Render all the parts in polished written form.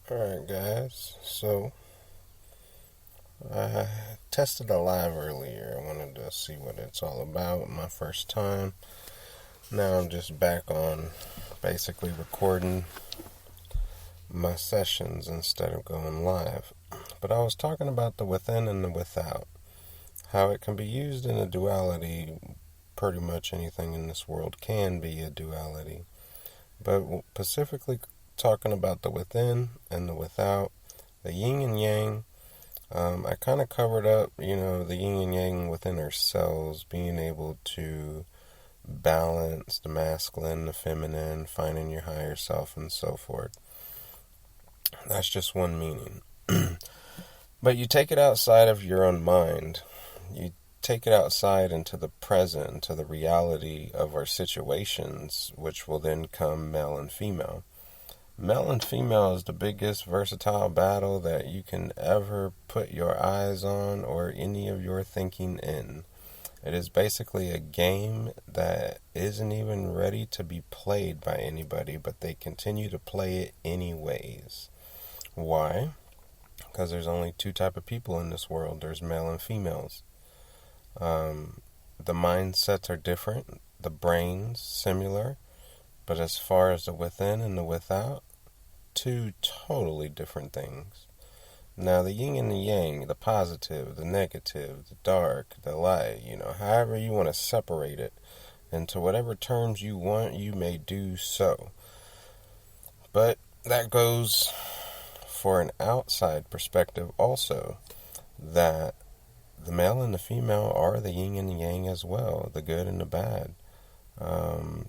Alright, guys. So, I tested a live earlier. I wanted to see what it's all about. My first time. Now I'm just back on basically recording my sessions instead of going live. But I was talking about the within and the without. How it can be used in a duality. Pretty much anything in this world can be a duality. But specifically talking about the within and the without, the yin and yang. I kind of covered up, the yin and yang within ourselves, being able to balance the masculine, the feminine, finding your higher self, and so forth. That's just one meaning. But you take it outside of your own mind. You take it outside into the present, into the reality of our situations, which will then come male and female. Male and female is the biggest versatile battle that you can ever put your eyes on or any of your thinking in. It is basically a game that isn't even ready to be played by anybody, but they continue to play it anyways. Why? Because there's only two type of people in this world. There's male and females. The mindsets are different. The brains similar. But as far as the within and the without, two totally different things. Now, the yin and the yang, the positive, the negative, the dark, the light, however you want to separate it into whatever terms you want, you may do so. But that goes for an outside perspective also, that the male and the female are the yin and the yang as well, the good and the bad.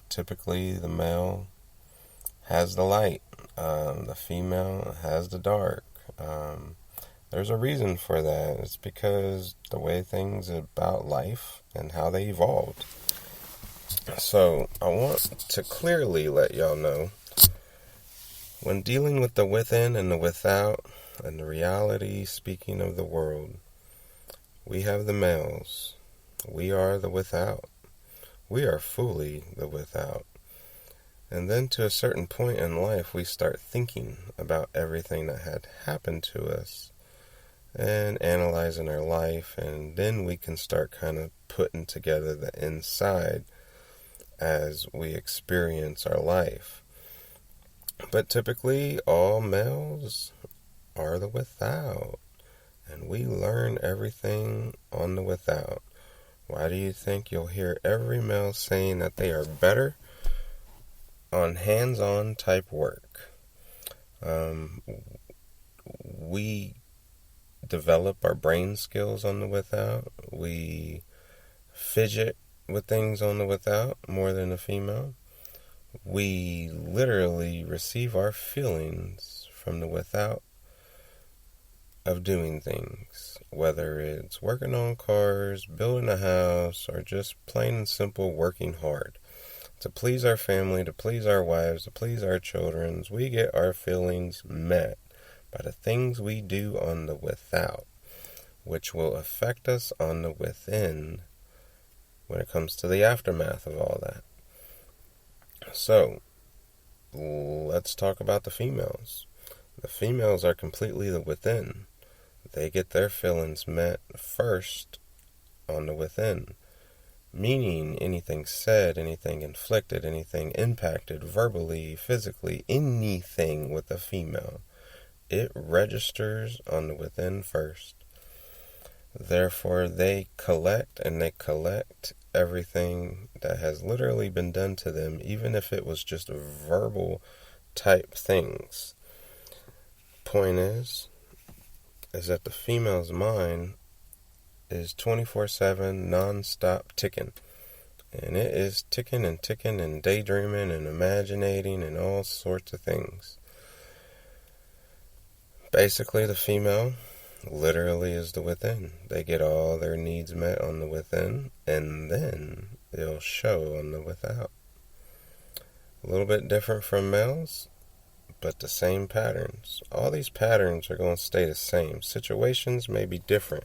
Typically, the male has the light, the female has the dark. There's a reason for that. It's because the way things about life and how they evolved. So, I want to clearly let y'all know, when dealing with the within and the without, and the reality speaking of the world, we have the males. We are the without. We are fully the without. And then to a certain point in life, we start thinking about everything that had happened to us and analyzing our life, and then we can start kind of putting together the inside as we experience our life. But typically, all males are the without, and we learn everything on the without. Why do you think you'll hear every male saying that they are better on hands-on type work? We develop our brain skills on the without. We fidget with things on the without more than a female. We literally receive our feelings from the without of doing things, whether it's working on cars, building a house, or just plain and simple working hard. To please our family, to please our wives, to please our children, we get our feelings met by the things we do on the without, which will affect us on the within when it comes to the aftermath of all that. So, let's talk about the females. The females are completely the within. They get their feelings met first on the within. Meaning anything said, anything inflicted, anything impacted verbally, physically, anything with a female, it registers on the within first. Therefore, they collect everything that has literally been done to them, even if it was just verbal type things. Point is that the female's mind is 24/7 non-stop ticking. And it is ticking and daydreaming and imaginating and all sorts of things. Basically, the female literally is the within. They get all their needs met on the within, and then it'll show on the without. A little bit different from males, but the same patterns. All these patterns are going to stay the same. Situations may be different.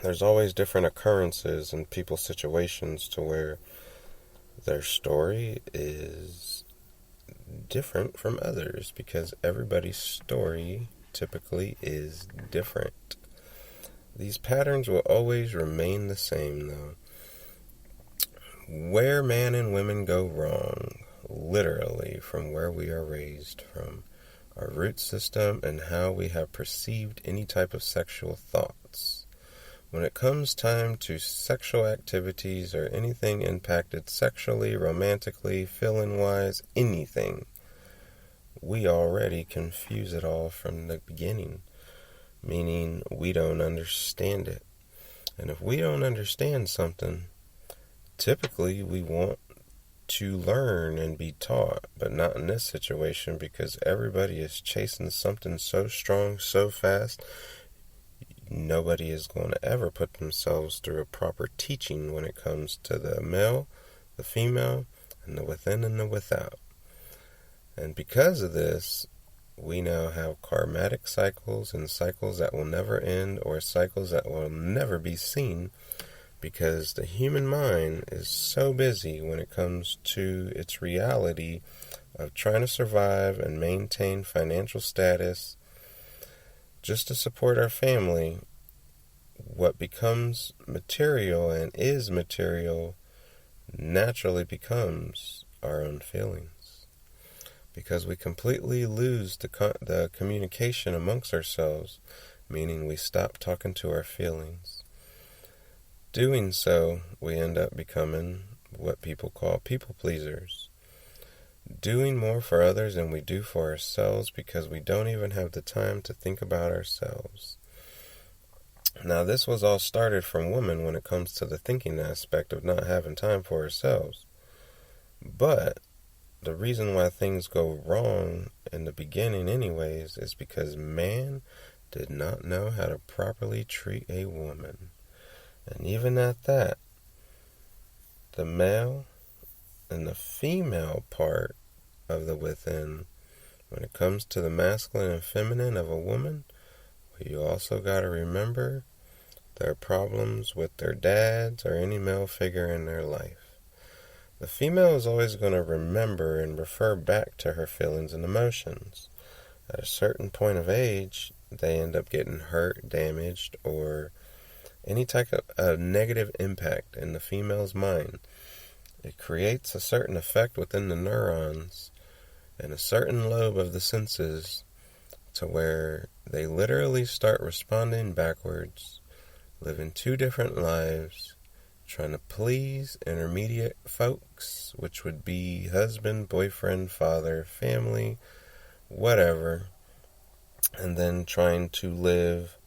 There's always different occurrences in people's situations to where their story is different from others because everybody's story typically is different. These patterns will always remain the same, though. Where man and women go wrong, literally, from where we are raised, from our root system, and how we have perceived any type of sexual thoughts. When it comes time to sexual activities or anything impacted sexually, romantically, feeling-wise, anything, we already confuse it all from the beginning, meaning we don't understand it. And if we don't understand something, typically we want to learn and be taught, but not in this situation because everybody is chasing something so strong, so fast. Nobody is going to ever put themselves through a proper teaching when it comes to the male, the female, and the within and the without. And because of this, we now have karmatic cycles and cycles that will never end or cycles that will never be seen because the human mind is so busy when it comes to its reality of trying to survive and maintain financial status just to support our family. What becomes material and is material naturally becomes our own feelings because we completely lose the communication amongst ourselves, meaning we stop talking to our feelings. Doing so, we end up becoming what people call people pleasers. Doing more for others than we do for ourselves because we don't even have the time to think about ourselves. Now, this was all started from women when it comes to the thinking aspect of not having time for ourselves. But the reason why things go wrong in the beginning anyways is because man did not know how to properly treat a woman. And even at that, the male and the female part of the within, when it comes to the masculine and feminine of a woman, you also got to remember their problems with their dads or any male figure in their life. The female is always going to remember and refer back to her feelings and emotions. At a certain point of age, they end up getting hurt, damaged, or any type of negative impact in the female's mind. It creates a certain effect within the neurons and a certain lobe of the senses to where they literally start responding backwards, living two different lives, trying to please intermediate folks, which would be husband, boyfriend, father, family, whatever, and then trying to live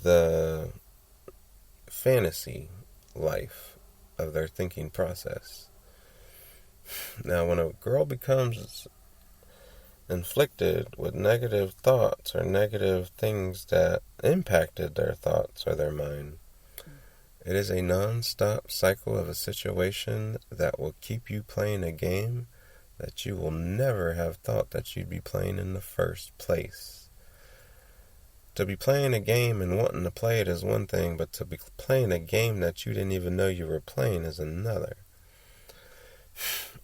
the fantasy life of their thinking process. Now, when a girl becomes inflicted with negative thoughts or negative things that impacted their thoughts or their mind, it is a non-stop cycle of a situation that will keep you playing a game that you will never have thought that you'd be playing in the first place. To be playing a game and wanting to play it is one thing, but to be playing a game that you didn't even know you were playing is another.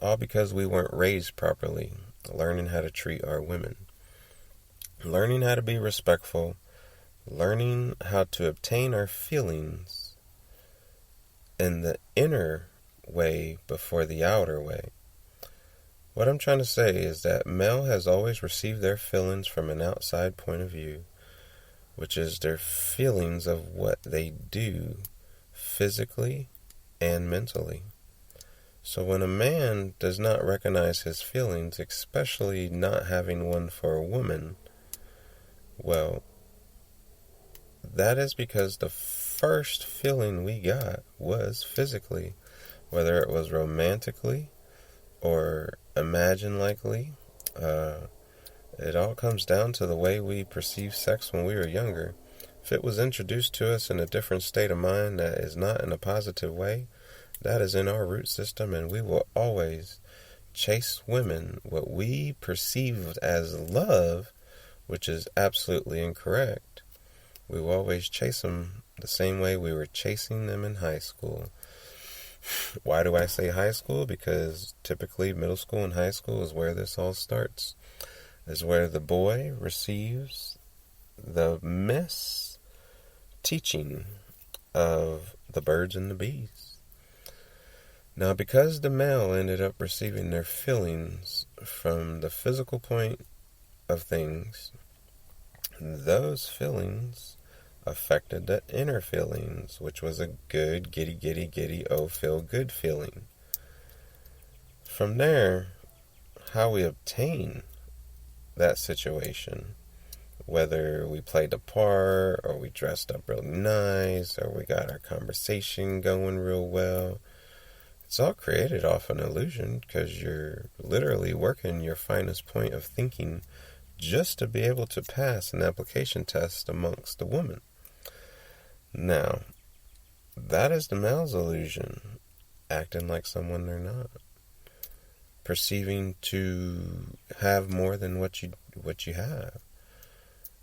All because we weren't raised properly, learning how to treat our women, learning how to be respectful, learning how to obtain our feelings in the inner way before the outer way. What I'm trying to say is that male has always received their feelings from an outside point of view, which is their feelings of what they do physically and mentally. So when a man does not recognize his feelings, especially not having one for a woman, well, that is because the first feeling we got was physically, whether it was romantically or imagine-likely. It all comes down to the way we perceive sex when we were younger. If it was introduced to us in a different state of mind that is not in a positive way, that is in our root system, and we will always chase women what we perceive as love, which is absolutely incorrect. We will always chase them the same way we were chasing them in high school. Why do I say high school? Because typically middle school and high school is where this all starts. Is where the boy receives the teaching of the birds and the bees. Now, because the male ended up receiving their feelings from the physical point of things, those feelings affected the inner feelings, which was a good giddy, oh, feel good feeling. From there, how we obtain that situation, whether we played the part, or we dressed up real nice, or we got our conversation going real well, it's all created off an illusion, because you're literally working your finest point of thinking just to be able to pass an application test amongst the women. Now, that is the male's illusion, acting like someone they're not, perceiving to have more than what you have.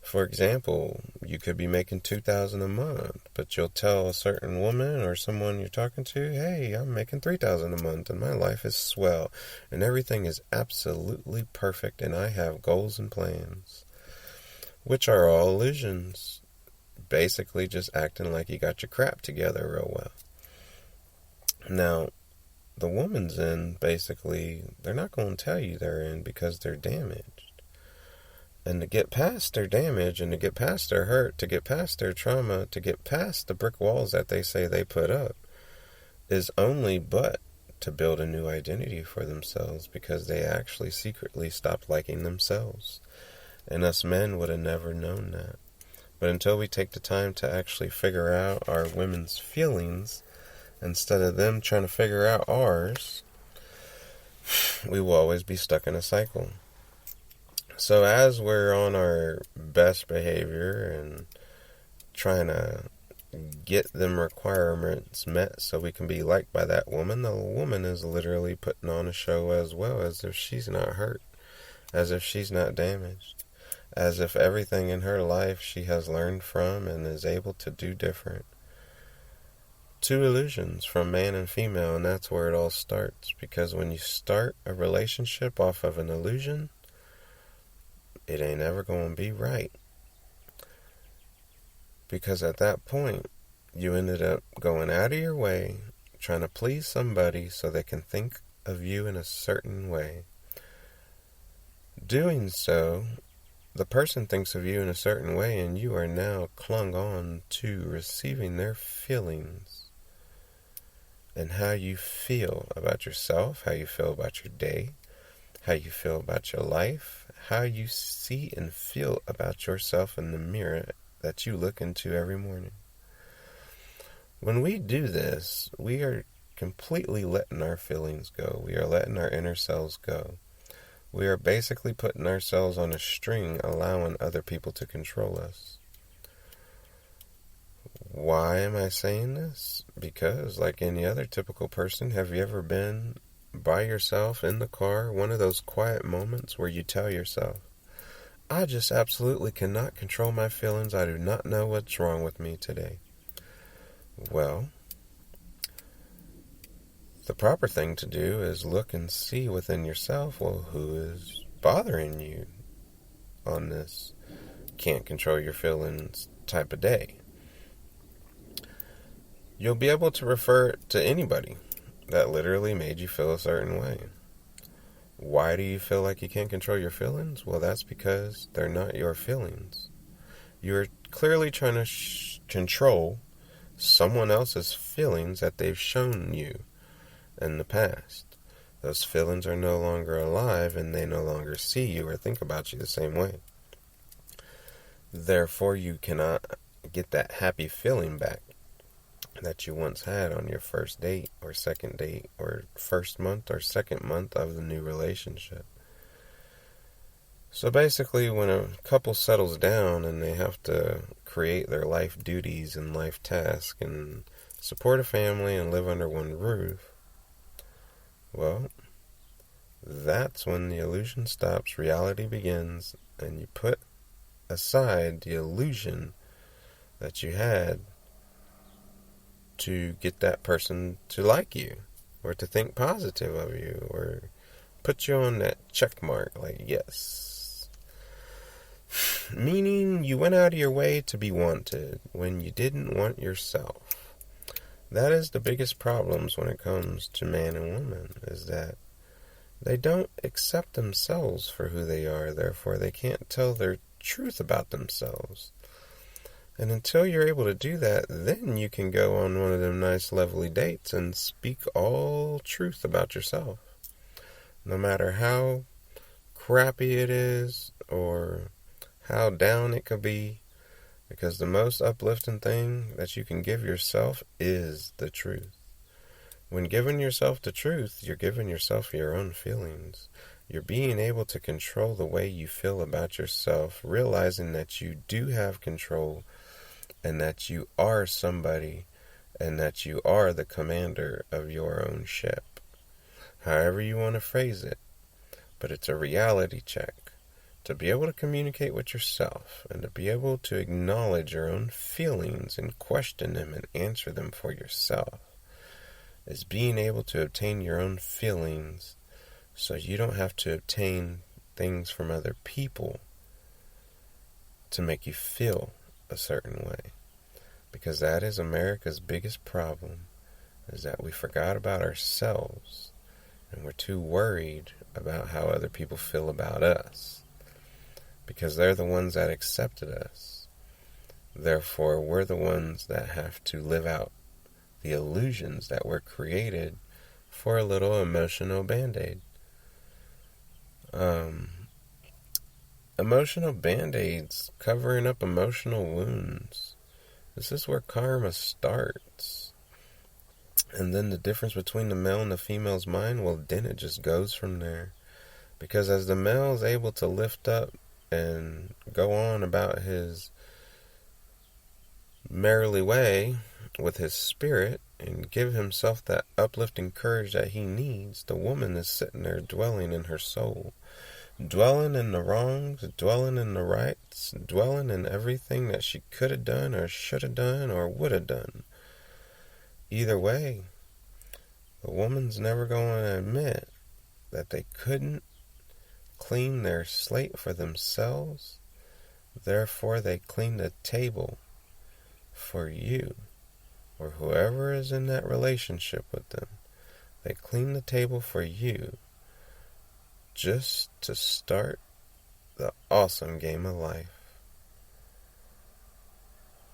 For example, you could be making $2,000 a month, but you'll tell a certain woman or someone you're talking to, hey, I'm making $3,000 a month, and my life is swell, and everything is absolutely perfect, and I have goals and plans, which are all illusions. Basically just acting like you got your crap together real well. Now, the woman's in, basically, they're not going to tell you they're in because they're damaged. And to get past their damage, and to get past their hurt, to get past their trauma, to get past the brick walls that they say they put up, is only but to build a new identity for themselves, because they actually secretly stopped liking themselves. And us men would have never known that. But until we take the time to actually figure out our women's feelings, instead of them trying to figure out ours, we will always be stuck in a cycle. So as we're on our best behavior and trying to get them requirements met so we can be liked by that woman, the woman is literally putting on a show as well, as if she's not hurt, as if she's not damaged, as if everything in her life she has learned from and is able to do different. Two illusions from man and female, and that's where it all starts. Because when you start a relationship off of an illusion, it ain't ever going to be right. Because at that point, you ended up going out of your way, trying to please somebody so they can think of you in a certain way. Doing so, the person thinks of you in a certain way, and you are now clung on to receiving their feelings and how you feel about yourself, how you feel about your day, how you feel about your life, how you see and feel about yourself in the mirror that you look into every morning. When we do this, we are completely letting our feelings go. We are letting our inner selves go. We are basically putting ourselves on a string, allowing other people to control us. Why am I saying this? Because, like any other typical person, have you ever been by yourself in the car, one of those quiet moments where you tell yourself, I just absolutely cannot control my feelings. I do not know what's wrong with me today. Well, the proper thing to do is look and see within yourself, well, who is bothering you on this can't control your feelings type of day? You'll be able to refer it to anybody that literally made you feel a certain way. Why do you feel like you can't control your feelings? Well, that's because they're not your feelings. You're clearly trying to control someone else's feelings that they've shown you in the past. Those feelings are no longer alive, and they no longer see you or think about you the same way. Therefore, you cannot get that happy feeling back that you once had on your first date or second date or first month or second month of the new relationship. So basically, when a couple settles down and they have to create their life duties and life tasks and support a family and live under one roof, well, that's when the illusion stops, reality begins, and you put aside the illusion that you had to get that person to like you, or to think positive of you, or put you on that check mark, like, yes. Meaning you went out of your way to be wanted when you didn't want yourself. That is the biggest problems when it comes to man and woman, is that they don't accept themselves for who they are, therefore they can't tell their truth about themselves. And until you're able to do that, then you can go on one of them nice lovely dates and speak all truth about yourself. No matter how crappy it is or how down it could be, because the most uplifting thing that you can give yourself is the truth. When giving yourself the truth, you're giving yourself your own feelings. You're being able to control the way you feel about yourself, realizing that you do have control and that you are somebody and that you are the commander of your own ship. However you want to phrase it, but it's a reality check. To be able to communicate with yourself and to be able to acknowledge your own feelings and question them and answer them for yourself is being able to obtain your own feelings so you don't have to obtain things from other people to make you feel a certain way. Because that is America's biggest problem, is that we forgot about ourselves and we're too worried about how other people feel about us. Because they're the ones that accepted us. Therefore, we're the ones that have to live out the illusions that were created for a little emotional band-aid. Emotional band-aids, covering up emotional wounds. This is where karma starts. And then the difference between the male and the female's mind, well, then it just goes from there. Because as the male is able to lift up and go on about his merrily way with his spirit and give himself that uplifting courage that he needs, the woman is sitting there dwelling in her soul, dwelling in the wrongs, dwelling in the rights, dwelling in everything that she could have done or should have done or would have done. Either way, the woman's never going to admit that they couldn't clean their slate for themselves, therefore they clean the table for you or whoever is in that relationship with them. They clean the table for you just to start the awesome game of life,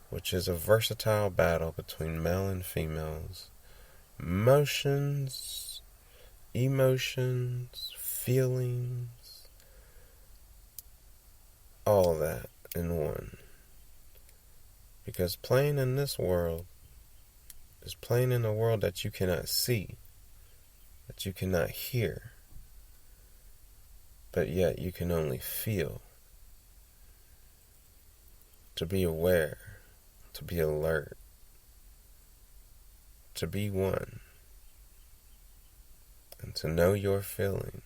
which is a versatile battle between male and females. Emotions, feelings, all that in one. Because playing in this world is playing in a world that you cannot see, that you cannot hear, but yet you can only feel. To be aware, to be alert, to be one, and to know your feelings.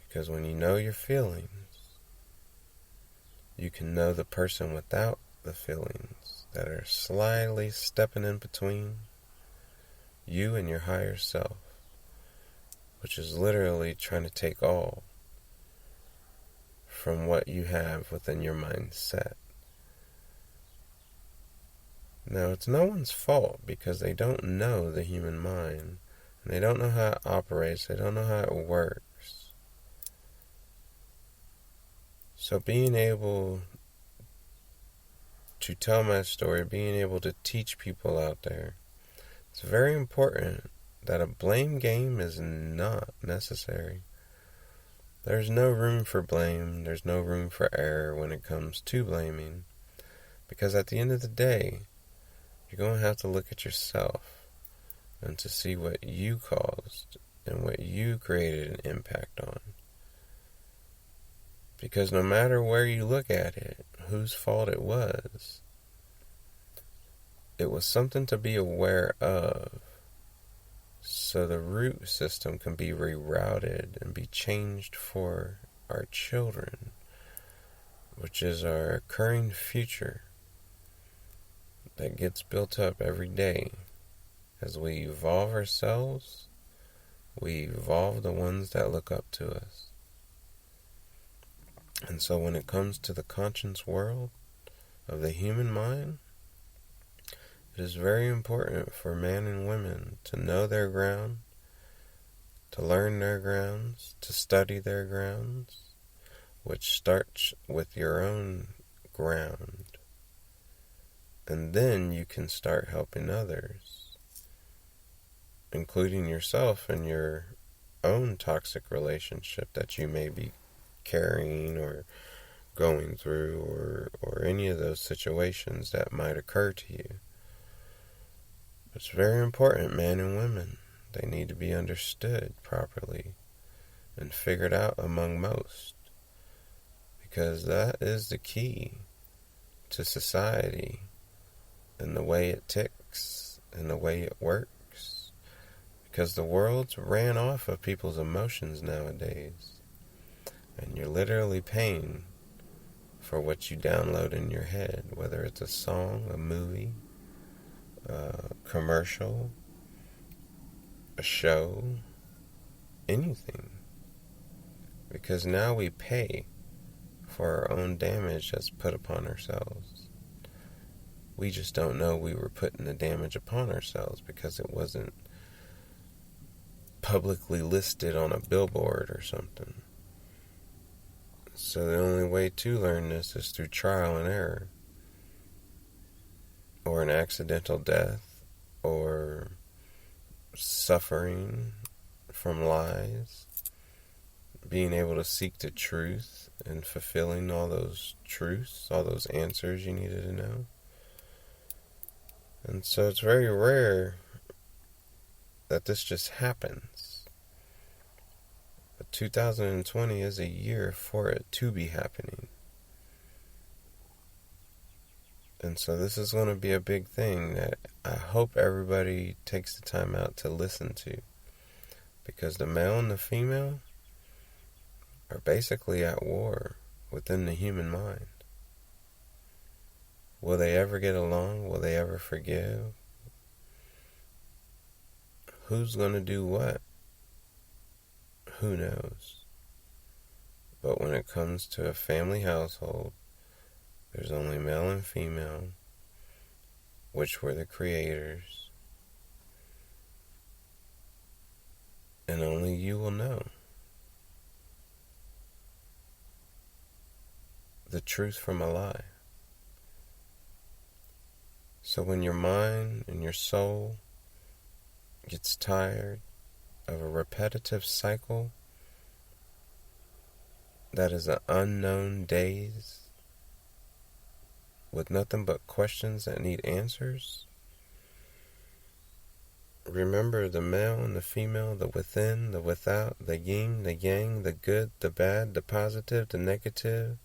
Because when you know your feelings, you can know the person without the feelings that are slyly stepping in between you and your higher self, which is literally trying to take all from what you have within your mindset. Now, it's no one's fault because they don't know the human mind, and they don't know how it operates, they don't know how it works. So being able to tell my story, being able to teach people out there, it's very important that a blame game is not necessary. There's no room for blame, there's no room for error when it comes to blaming, because at the end of the day, you're going to have to look at yourself and to see what you caused and what you created an impact on. Because no matter where you look at it, whose fault it was something to be aware of, so the root system can be rerouted and be changed for our children, which is our occurring future. that gets built up every day. As we evolve ourselves, we evolve the ones that look up to us. And so when it comes to the conscious world of the human mind, it is very important for men and women to know their ground, to learn their grounds, to study their grounds, which starts with your own ground. And then you can start helping others, including yourself in your own toxic relationship that you may be carrying or going through, or any of those situations that might occur to you. It's very important, men and women. They need to be understood properly and figured out among most, because that is the key to society and the way it ticks and the way it works, because the world's ran off of people's emotions nowadays, and you're literally paying for what you download in your head, whether it's a song, a movie, a commercial, a show, anything. Because now we pay for our own damage that's put upon ourselves. We just don't know we were putting the damage upon ourselves because it wasn't publicly listed on a billboard or something. So the only way to learn this is through trial and error, or an accidental death, or suffering from lies, being able to seek the truth and fulfilling all those truths, all those answers you needed to know. And so it's very rare that this just happens. But 2020 is a year for it to be happening. And so this is going to be a big thing that I hope everybody takes the time out to listen to. Because the male and the female are basically at war within the human mind. Will they ever get along? Will they ever forgive? Who's going to do what? Who knows? But when it comes to a family household, there's only male and female, which were the creators. And only you will know the truth from a lie. So when your mind and your soul gets tired of a repetitive cycle that is an unknown days with nothing but questions that need answers, remember the male and the female, the within, the without, the yin, the yang, the good, the bad, the positive, the negative,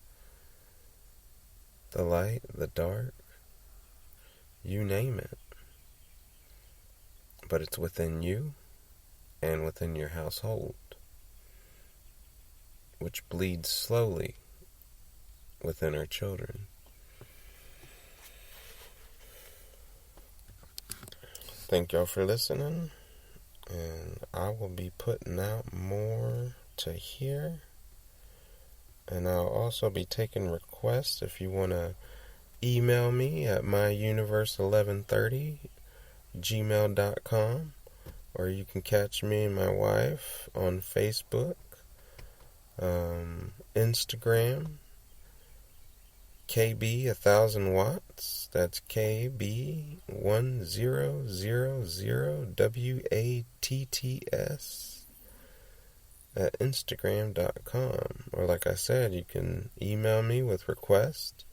the light, the dark, you name it. But it's within you and within your household, which bleeds slowly within our children. Thank y'all for listening, and I will be putting out more to here, and I'll also be taking requests if you want to email me at myuniverse1130@gmail.com, or you can catch me and my wife on Facebook, Instagram, KB 1000 watts. That's KB1000WATTS at Instagram.com. Or like I said, you can email me with requests,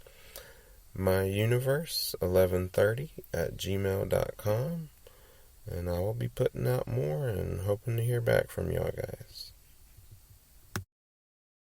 myuniverse1130@gmail.com, and I will be putting out more and hoping to hear back from y'all guys.